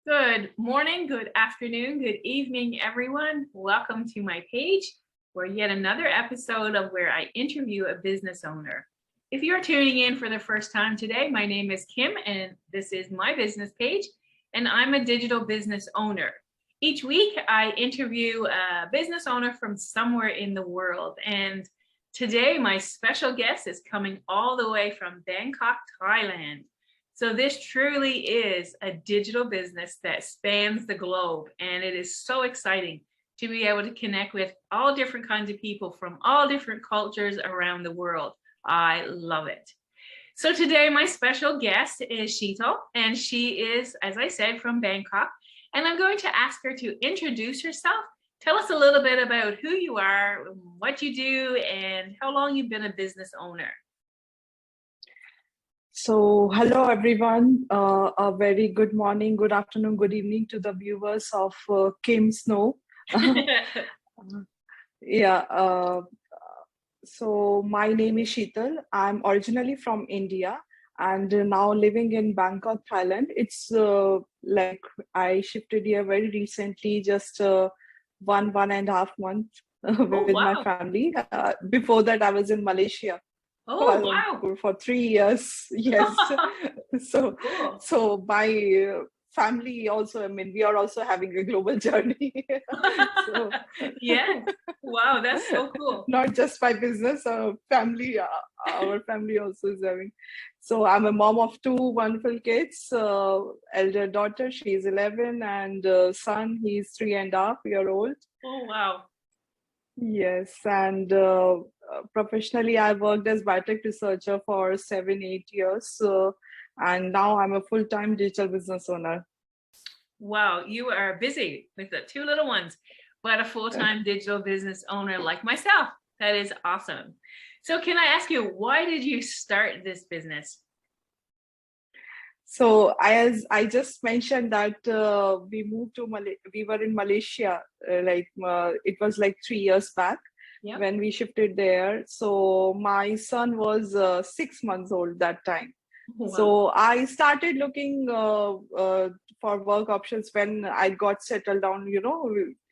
Good morning, good afternoon, good evening, everyone. Welcome to my page for yet another episode of where I interview a business owner. If you're tuning in for the first time today, my name is Kim and this is my business page, and I'm a digital business owner. Each week, I interview a business owner from somewhere in the world. And today, my special guest is coming all the way from Bangkok, Thailand. So this truly is a digital business that spans the globe, and it is so exciting to be able to connect with all different kinds of people from all different cultures around the world. I love it. So today my special guest is Sheetal, and she is, as I said, from Bangkok, and I'm going to ask her to introduce herself. Tell us a little bit about who you are, what you do, and how long you've been a business owner. So, hello everyone. A very good morning, good afternoon, good evening to the viewers of Kim Snow. Yeah. So, my name is Sheetal. I'm originally from India and now living in Bangkok, Thailand. It's like I shifted here very recently, just one and a half month Oh, with my wow. family. Before that, I was in Malaysia. Oh, wow. For 3 years. Yes. So, Cool. so my family also, I mean, we are also having a global journey. So, Yes. Wow, that's so cool. not just my business, family, our family also is having. So I'm a mom of two wonderful kids. Elder daughter, she's 11, and son, he's 3.5 years old. Oh, wow. Yes, and professionally, I worked as biotech researcher for 7, 8 years, and now I'm a full-time digital business owner. Wow, you are busy with the two little ones, but a full-time digital business owner like myself. That is awesome. So can I ask you, why did you start this business? So as I just mentioned that we moved to we were in Malaysia, it was like 3 years back. Yep. When we shifted there. So my son was 6 months old that time. Wow. So I started looking for work options when I got settled down,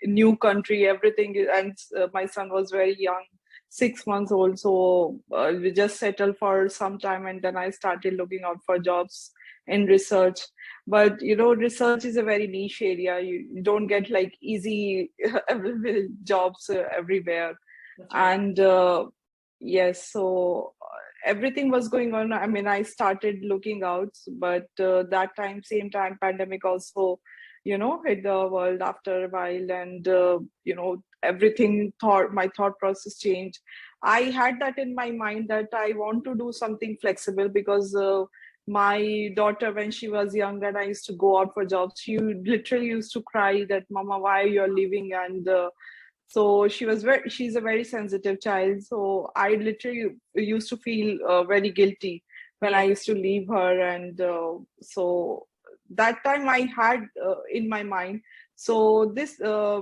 new country, everything. And my son was very young, 6 months old. So we just settled for some time, and then I started looking out for jobs in research. But, research is a very niche area. You don't get like easy available jobs everywhere. Right. And yes, so everything was going on. I mean, I started looking out, but that time, same time, pandemic also, hit the world after a while, and everything my thought process changed. I had that in my mind that I want to do something flexible, because my daughter, when she was young and I used to go out for jobs, she literally used to cry that, Mama, why you're leaving? And so she's a very sensitive child. So I literally used to feel very guilty when I used to leave her. And so that time I had in my mind. So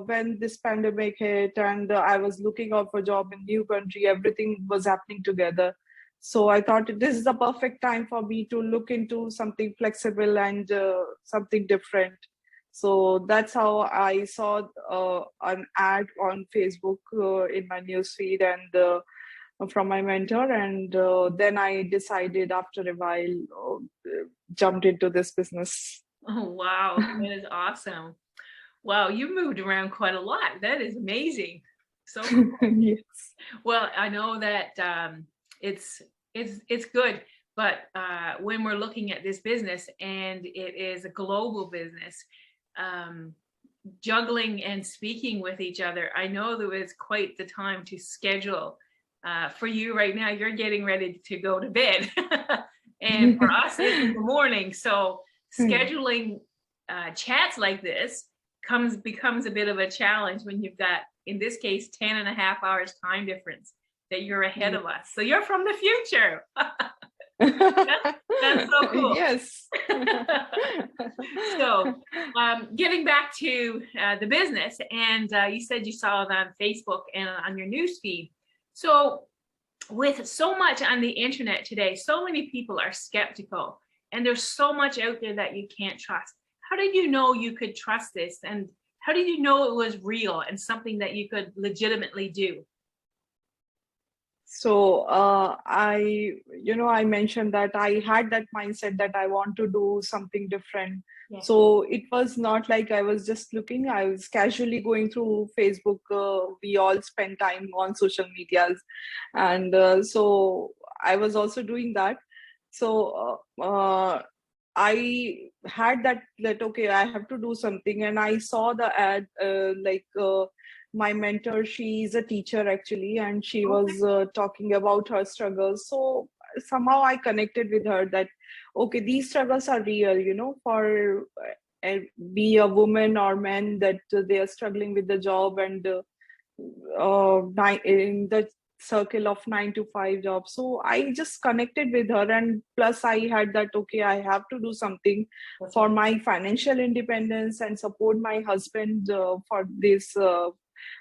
when this pandemic hit, and I was looking out for a job in new country, everything was happening together. So I thought this is the perfect time for me to look into something flexible and something different. So that's how I saw an ad on Facebook in my newsfeed, and from my mentor. And then I decided after a while, jumped into this business. Oh, wow. That is awesome. Wow, you moved around quite a lot. That is amazing. So cool. Yes. Well, I know that it's good, but when we're looking at this business and it is a global business, juggling and speaking with each other, I know that it's quite the time to schedule. For you right now, you're getting ready to go to bed, and for us, it's in the morning. So scheduling chats like this becomes a bit of a challenge when you've got, in this case, 10.5 hours time difference that you're ahead of us. So you're from the future. That's so cool. Yes. So getting back to the business, and you said you saw it on Facebook and on your newsfeed. So with so much on the internet today, so many people are skeptical, and there's so much out there that you can't trust. how did you know you could trust this? And how did you know it was real and something that you could legitimately do? So I mentioned that I had that mindset that I want to do something different. Yes. So it was not like I was just looking, I was casually going through Facebook. We all spend time on social medias. And so I was also doing that. So I had that, okay, I have to do something. And I saw the ad, my mentor, she's a teacher actually, and she Okay. was talking about her struggles. So somehow I connected with her that, okay, these struggles are real, for be a woman or man, that they are struggling with the job, and in the circle of 9 to 5 jobs. So I just connected with her, and plus I had that, okay, I have to do something That's for right. my financial independence and support my husband for this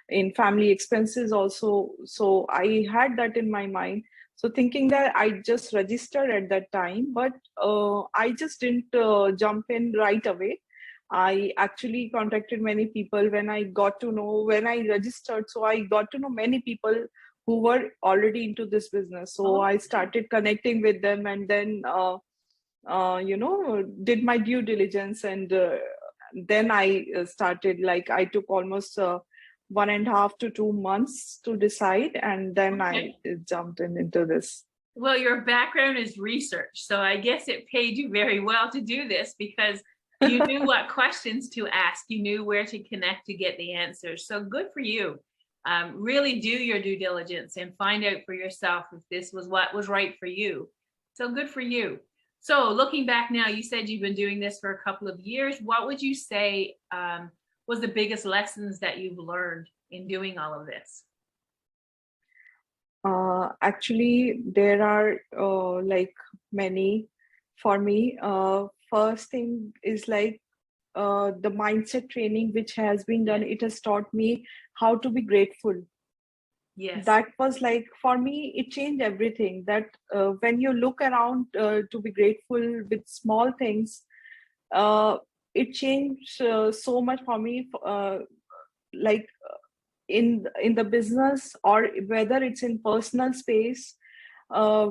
in family expenses also. So I had that in my mind. So thinking that, I just registered at that time, but I just didn't jump in right away. I actually contacted many people when I registered. So I got to know many people who were already into this business. So Oh, I started connecting with them, and then did my due diligence, and then I started, like, I took almost 1.5 to 2 months to decide, and then I okay. jumped into this. Well, your background is research, so I guess it paid you very well to do this because you knew what questions to ask, you knew where to connect to get the answers. So good for you. Really do your due diligence and find out for yourself if this was what was right for you. So good for you. So looking back now, you said you've been doing this for a couple of years. What would you say was the biggest lessons that you've learned in doing all of this? Actually, there are like many for me. First thing is like the mindset training which has been done. Yes. It has taught me how to be grateful. Yes. That was like, for me, it changed everything. That when you look around to be grateful with small things, uh, it changed so much for me. Like in the business, or whether it's in personal space, uh,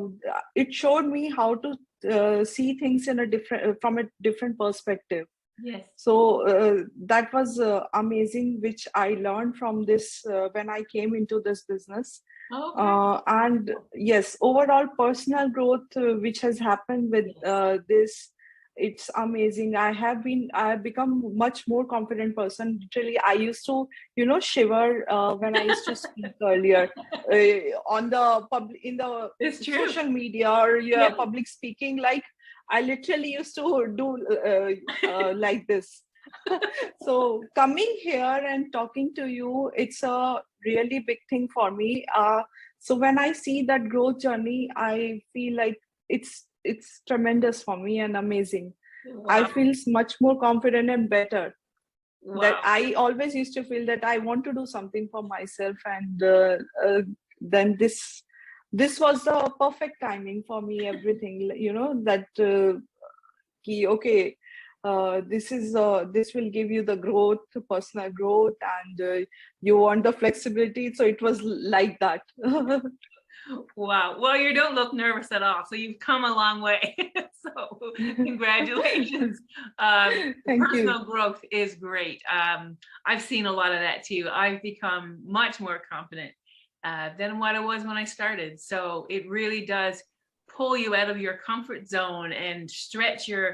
it showed me how to see things in a different from a different perspective. Yes. So that was amazing, which I learned from this when I came into this business. Okay. And yes, overall personal growth which has happened with Yes. this, it's amazing. I have become much more confident person. Literally, I used to, shiver when I used to speak earlier on the public, in the It's true. social media, or Yeah. public speaking. Like, I literally used to do like this. So coming here and talking to you, it's a really big thing for me. So when I see that growth journey, I feel like it's tremendous for me and amazing. I Wow. feel much more confident and better. That Wow. I always used to feel that I want to do something for myself, and then this was the perfect timing for me. Everything, that okay, this will give you the growth, personal growth, and you want the flexibility. So it was like that. Wow. Well, you don't look nervous at all. So you've come a long way. So congratulations. Thank you. Personal growth is great. I've seen a lot of that too. I've become much more confident than what I was when I started. So it really does pull you out of your comfort zone and stretch your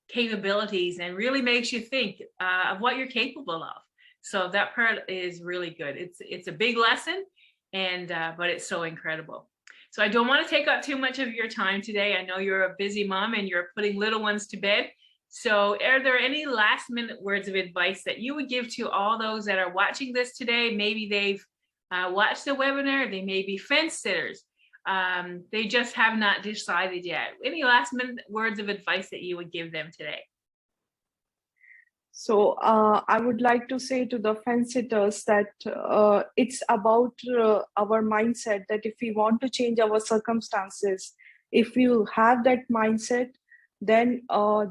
capabilities and really makes you think of what you're capable of. So that part is really good. It's a big lesson, and but it's so incredible. So I don't want to take up too much of your time today. I know you're a busy mom and you're putting little ones to bed. So are there any last minute words of advice that you would give to all those that are watching this today? Maybe they've watched the webinar, they may be fence sitters, they just have not decided yet. Any last minute words of advice that you would give them today? So I would like to say to the fence sitters that it's about our mindset, that if we want to change our circumstances, if you have that mindset, then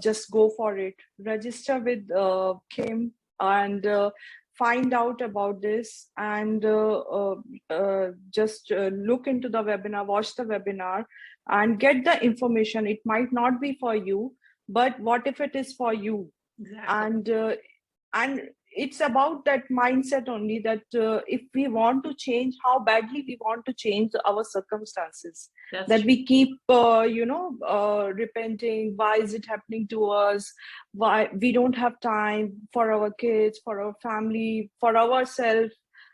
just go for it. Register with Kim and find out about this, and just look into the webinar, watch the webinar, and get the information. It might not be for you, but what if it is for you? Exactly. And it's about that mindset only, that if we want to change, how badly we want to change our circumstances, That's that true. we keep repenting, why is it happening to us, why we don't have time for our kids, for our family, for ourselves.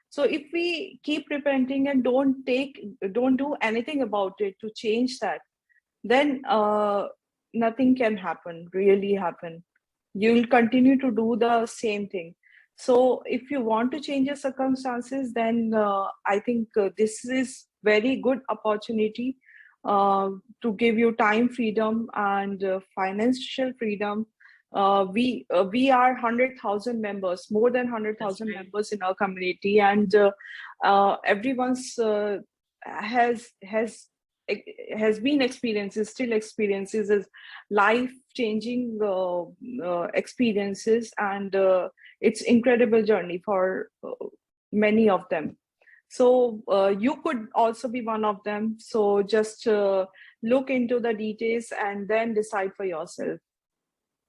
So if we keep repenting and don't do anything about it to change that, then nothing can really happen. You will continue to do the same thing. So if you want to change your circumstances, then I think this is very good opportunity to give you time freedom and financial freedom. We are 100,000 members, more than That's 100,000 right. members in our community, and everyone's has been experiences, still experiences, as life changing experiences, and it's incredible journey for many of them. So you could also be one of them. So just look into the details and then decide for yourself.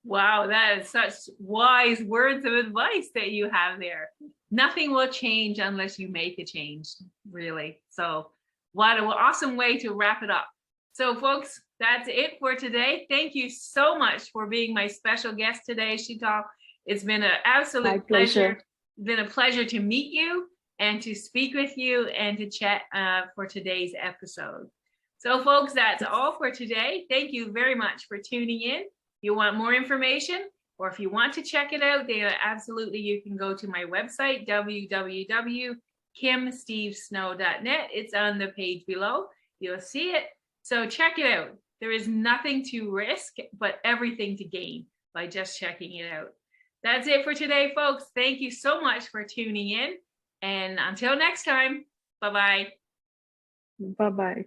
Wow, that is such wise words of advice that you have there. Nothing will change unless you make a change, really. So, what an awesome way to wrap it up. So, folks, that's it for today. Thank you so much for being my special guest today, Sheetal. It's been an My absolute pleasure. pleasure. It's been a pleasure to meet you and to speak with you and to chat for today's episode. So, folks, that's all for today. Thank you very much for tuning in. You want more information, or if you want to check it out, then absolutely you can go to my website, www.kimstevesnow.net. It's on the page below. You'll see it. So check it out. There is nothing to risk, but everything to gain by just checking it out. That's it for today, folks. Thank you so much for tuning in. And until next time, bye-bye. Bye bye.